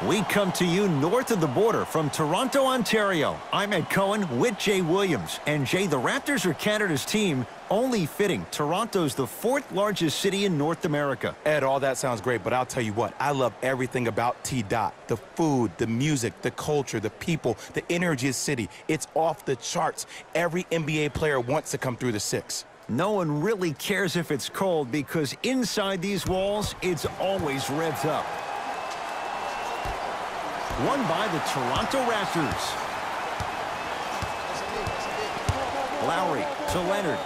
We come to you north of the border from Toronto, Ontario. I'm Ed Cohen with Jay Williams. And Jay, the Raptors are Canada's team. Only fitting. Toronto's the fourth largest city in North America. Ed, all that sounds great, but I'll tell you what, I love everything about T-Dot. The food, the music, the culture, the people, the energy of the city. It's off the charts. Every NBA player wants to come through the 6. No one really cares if it's cold because inside these walls, it's always revved up. Won by the Toronto Raptors. Lowry to Leonard.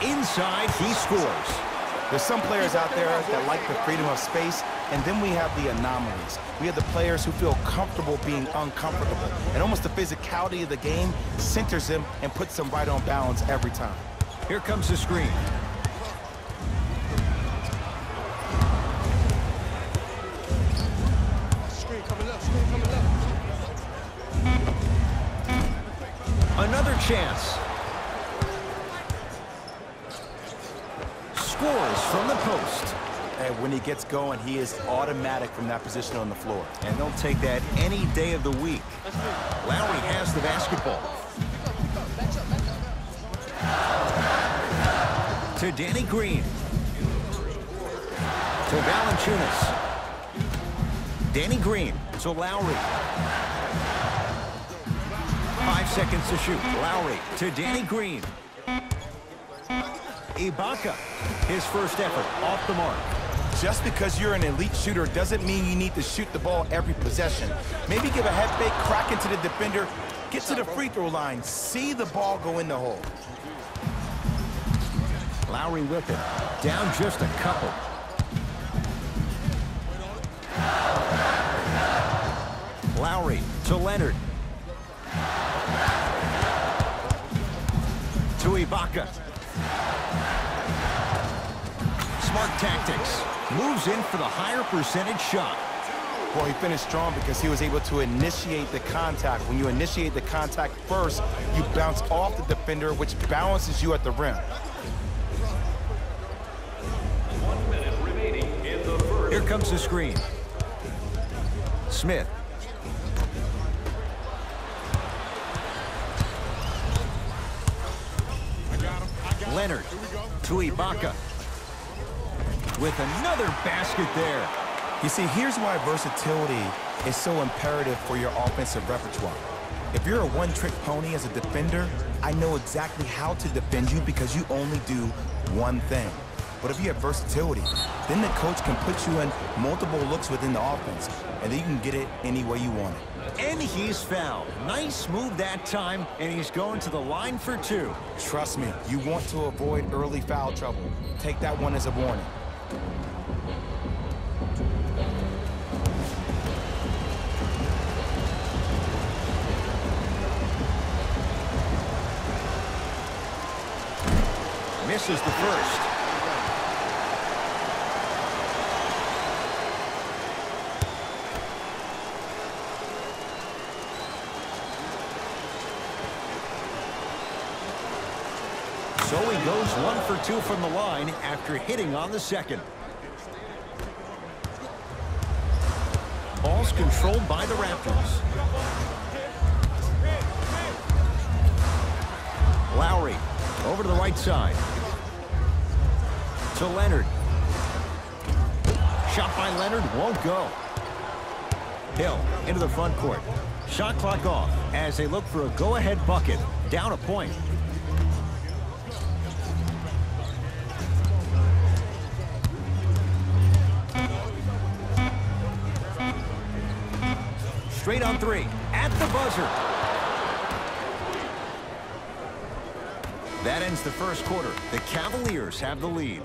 Inside, he scores. There's some players out there that like the freedom of space, and then we have the anomalies. We have the players who feel comfortable being uncomfortable, and almost the physicality of the game centers them and puts them right on balance every time. Here comes the screen. Another chance. Scores from the post. And when he gets going, he is automatic from that position on the floor. And they'll take that any day of the week. Lowry has the basketball. To Danny Green. To Valanciunas. Danny Green to Lowry. 5 seconds to shoot. Lowry to Danny Green. Ibaka, his first effort off the mark. Just because you're an elite shooter doesn't mean you need to shoot the ball every possession. Maybe give a head fake, crack into the defender, get to the free throw line, see the ball go in the hole. Lowry with it. Down just a couple. Lowry to Leonard. To Ibaka. Smart tactics. Moves in for the higher percentage shot. Well, he finished strong because he was able to initiate the contact. When you initiate the contact first, you bounce off the defender, which balances you at the rim. 1 minute remaining in the first. Here comes the screen. Smith. Leonard to Ibaka. With another basket there. You see, here's why versatility is so imperative for your offensive repertoire. If you're a one-trick pony as a defender, I know exactly how to defend you because you only do one thing. But if you have versatility, then the coach can put you in multiple looks within the offense, and then you can get it any way you want it. And he's fouled. Nice move that time, and he's going to the line for 2. Trust me, you want to avoid early foul trouble. Take that one as a warning. Misses the first. So he goes 1 for 2 from the line after hitting on the second. Ball's controlled by the Raptors. Lowry over to the right side. To Leonard. Shot by Leonard won't go. Hill into the front court. Shot clock off as they look for a go-ahead bucket. Down a point. Straight on 3 at the buzzer. That ends the first quarter. The Cavaliers have the lead.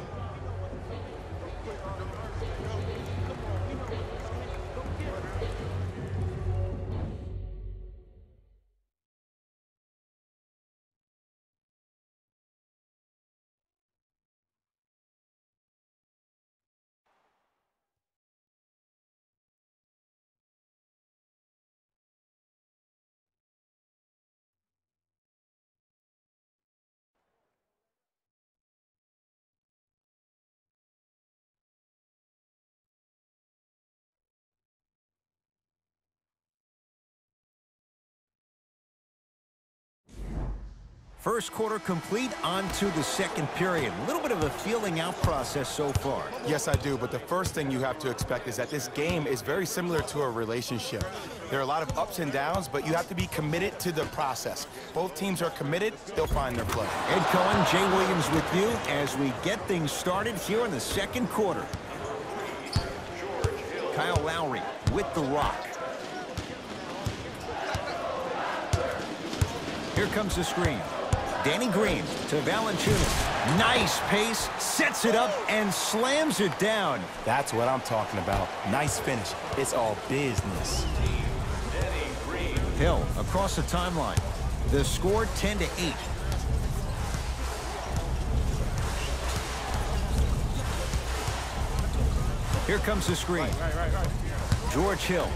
First quarter complete, on to the second period. A little bit of a feeling out process so far. Yes, I do, but the first thing you have to expect is that this game is very similar to a relationship. There are a lot of ups and downs, but you have to be committed to the process. Both teams are committed, they'll find their flow. Ed Cohen, Jay Williams with you as we get things started here in the second quarter. Kyle Lowry with the rock. Here comes the screen. Danny Green to Valanciunas. Nice pace, sets it up, and slams it down. That's what I'm talking about. Nice finish. It's all business. Hill across the timeline. The score 10-8. Here comes the screen. George Hill.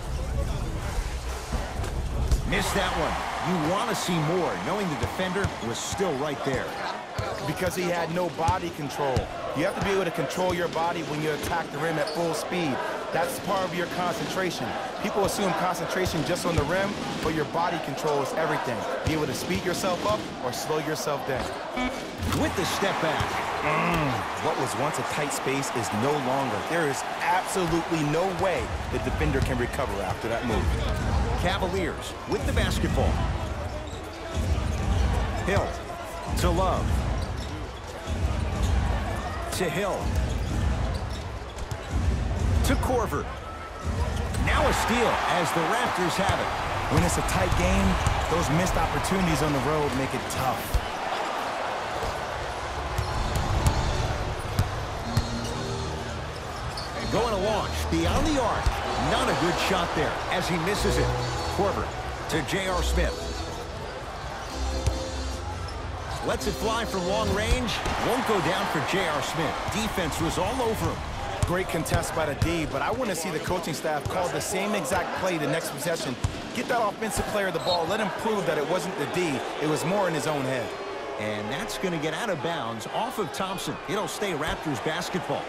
Missed that one. You want to see more, knowing the defender was still right there. Because he had no body control. You have to be able to control your body when you attack the rim at full speed. That's part of your concentration. People assume concentration just on the rim, but your body control is everything. Be able to speed yourself up or slow yourself down. With the step back. What was once a tight space is no longer. There is absolutely no way the defender can recover after that move. Cavaliers with the basketball. Hill to Love. To Hill. To Korver. Now a steal as the Raptors have it. When it's a tight game, those missed opportunities on the road make it tough. Going to launch beyond the arc. Not a good shot there as he misses it. Korver to J.R. Smith. Lets it fly from long range. Won't go down for J.R. Smith. Defense was all over him. Great contest by the D, but I want to see the coaching staff call the same exact play the next possession. Get that offensive player the ball. Let him prove that it wasn't the D. It was more in his own head. And that's going to get out of bounds off of Thompson. It'll stay Raptors basketball.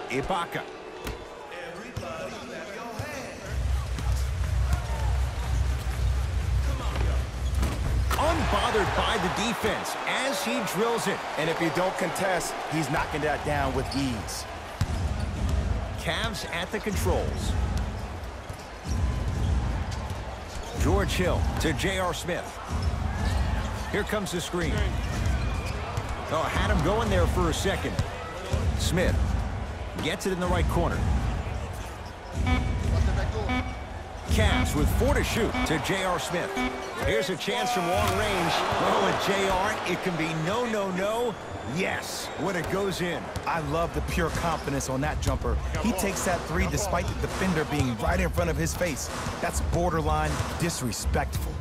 Ibaka. Unbothered by the defense as he drills it. And if you don't contest, he's knocking that down with ease. Cavs at the controls. George Hill to J.R. Smith. Here comes the screen. Oh, had him going there for a second. Smith gets it in the right corner. Cavs with 4 to shoot to J.R. Smith. Here's a chance from long range. Oh, at J.R., it can be no, no, no. Yes, when it goes in. I love the pure confidence on that jumper. He takes that three despite the defender being right in front of his face. That's borderline disrespectful.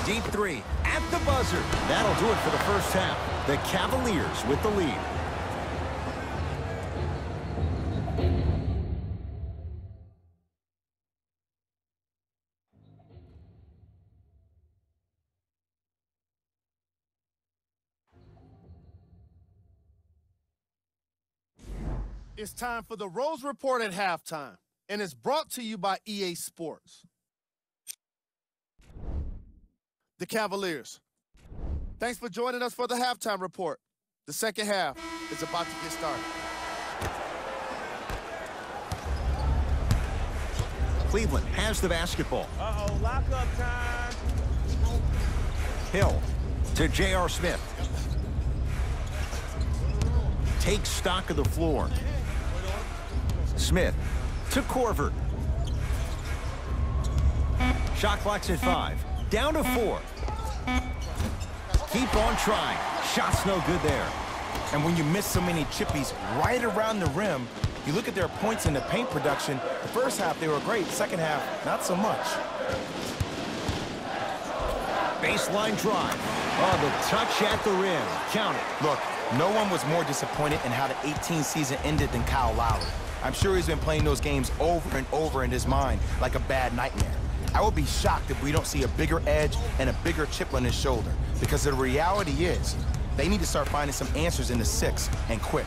Deep three at the buzzer. That'll do it for the first half. The Cavaliers with the lead. It's time for the Rose Report at halftime, and it's brought to you by EA Sports. The Cavaliers. Thanks for joining us for the halftime report. The second half is about to get started. Cleveland has the basketball. Uh-oh, lockup time. Hill to J.R. Smith. Takes stock of the floor. Smith to Korver. Shot clock's at 5. Down to 4. Keep on trying. Shot's no good there. And when you miss so many chippies right around the rim, you look at their points in the paint production. The first half, they were great. Second half, not so much. Baseline drive. Oh, the touch at the rim. Count it. Look, no one was more disappointed in how the 18 season ended than Kyle Lowry. I'm sure he's been playing those games over and over in his mind like a bad nightmare. I would be shocked if we don't see a bigger edge and a bigger chip on his shoulder, because the reality is they need to start finding some answers in the 6 and quick.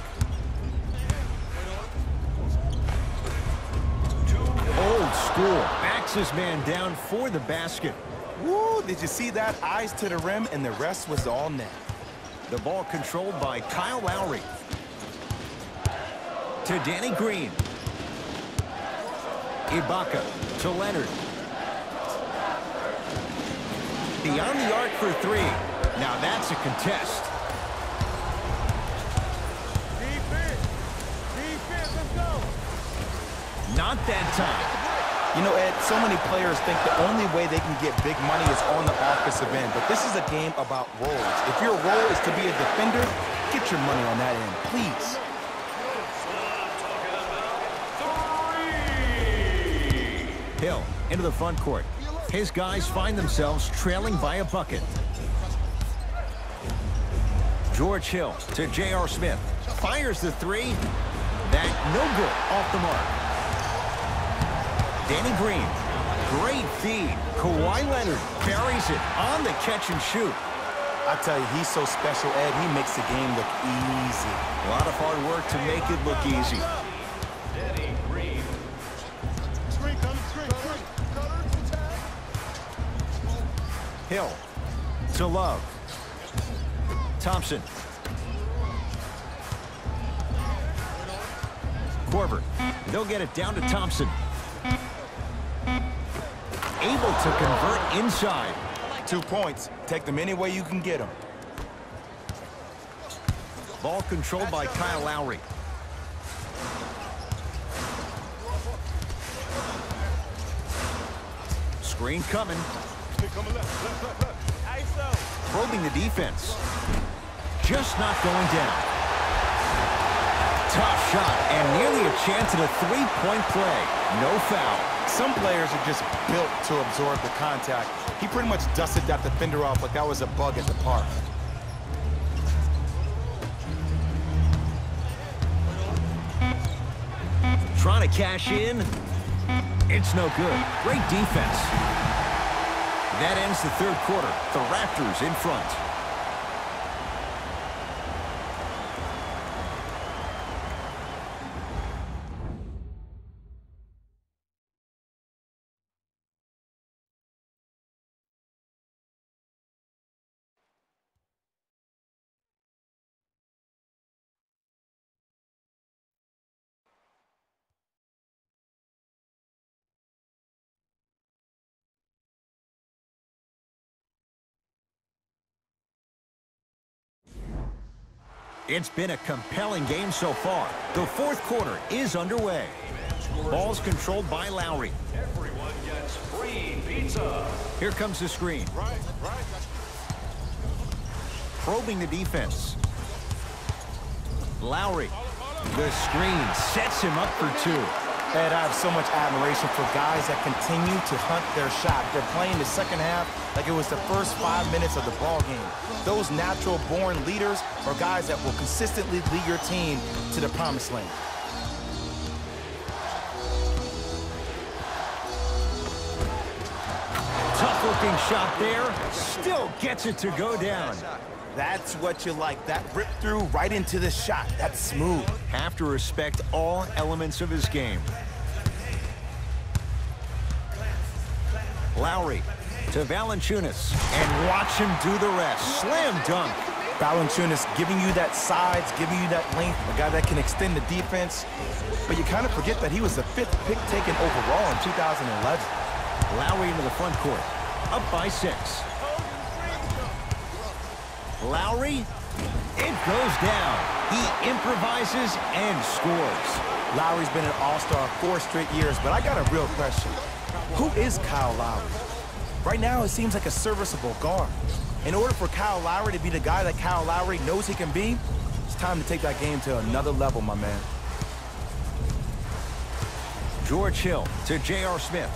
Old school. Backs his man down for the basket. Woo, did you see that? Eyes to the rim, and the rest was all net. The ball controlled by Kyle Lowry. To Danny Green. Ibaka to Leonard. Beyond the arc for 3. Now that's a contest. Defense, let's go. Not that time. You know, Ed, so many players think the only way they can get big money is on the offensive end, but this is a game about roles. If your role is to be a defender, get your money on that end, please. Hill into the front court. His guys find themselves trailing by a bucket. George Hill to J.R. Smith. Fires the 3. That no good. Off the mark. Danny Green. Great feed. Kawhi Leonard buries it on the catch and shoot. I tell you, he's so special, Ed. He makes the game look easy. A lot of hard work to make it look easy. Danny Green. Hill to Love. Thompson. Korver. They'll get it down to Thompson. Able to convert inside. 2 points. Take them any way you can get them. Ball controlled by Kyle Lowry. Screen coming. Probing the defense. Just not going down. Tough shot and nearly a chance at a 3-point play. No foul. Some players are just built to absorb the contact. He pretty much dusted that defender off like that was a bug at the park. Trying to cash in. It's no good. Great defense. That ends the 3rd quarter. The Raptors in front. It's been a compelling game so far. The 4th quarter is underway. Ball's controlled by Lowry. Everyone gets free pizza. Here comes the screen. Probing the defense. Lowry. The screen sets him up for 2. Ed, I have so much admiration for guys that continue to hunt their shot. They're playing the second half like it was the first 5 minutes of the ball game. Those natural-born leaders are guys that will consistently lead your team to the promised land. Tough-looking shot there. Still gets it to go down. That's what you like. That rip through right into the shot. That's smooth. Have to respect all elements of his game. Lowry to Valanciunas. And watch him do the rest. Slam dunk. Valanciunas giving you that size, giving you that length, a guy that can extend the defense. But you kind of forget that he was the 5th pick taken overall in 2011. Lowry into the front court. Up by 6. Lowry, it goes down. He improvises and scores. Lowry's been an all-star 4 straight years, but I got a real question. Who is Kyle Lowry? Right now, it seems like a serviceable guard. In order for Kyle Lowry to be the guy that Kyle Lowry knows he can be, it's time to take that game to another level, my man. George Hill to J.R. Smith.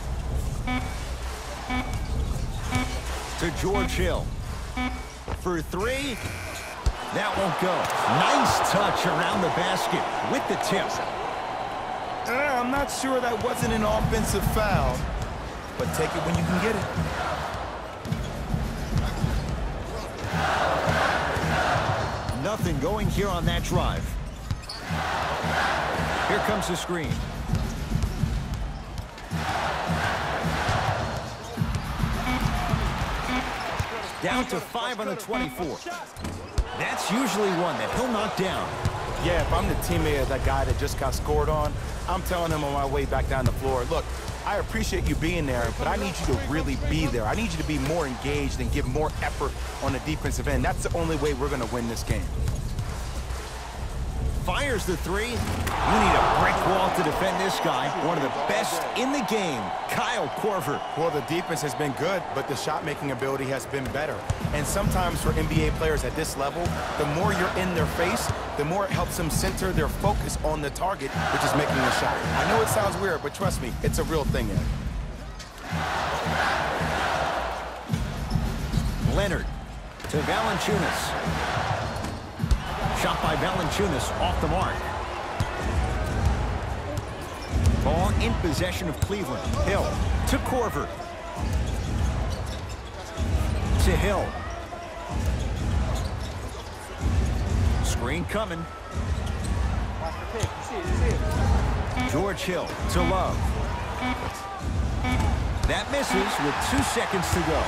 To George Hill. For 3. That won't go. Nice touch around the basket with the tip. I'm not sure that wasn't an offensive foul. but take it when you can get it. Nothing going here on that drive. Here comes the screen. Down to 5 on the 24. That's usually one that he'll knock down. Yeah, if I'm the teammate of that guy that just got scored on, I'm telling him on my way back down the floor, look, I appreciate you being there, but I need you to really be there. I need you to be more engaged and give more effort on the defensive end. That's the only way we're going to win this game. Fires the three. You need a brick wall to defend this guy. One of the best in the game, Kyle Korver. Well, the defense has been good, but the shot-making ability has been better. And sometimes for NBA players at this level, the more you're in their face, the more it helps them center their focus on the target, which is making the shot. I know it sounds weird, but trust me, it's a real thing, Ed. Leonard to Valanciunas. Shot by Valanciunas off the mark. Ball in possession of Cleveland. Hill to Korver. To Hill. Screen coming. George Hill to Love. That misses with 2 seconds to go.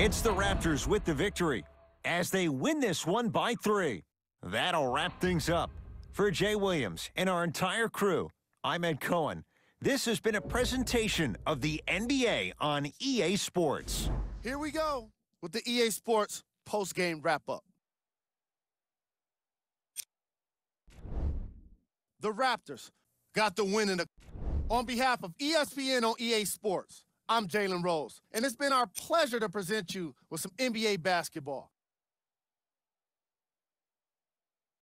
It's the Raptors with the victory as they win this one by 3. That'll wrap things up. For Jay Williams and our entire crew, I'm Ed Cohen. This has been a presentation of the NBA on EA Sports. Here we go with the EA Sports post-game wrap-up. The Raptors got the win in the... On behalf of ESPN on EA Sports, I'm Jalen Rose, and it's been our pleasure to present you with some NBA basketball.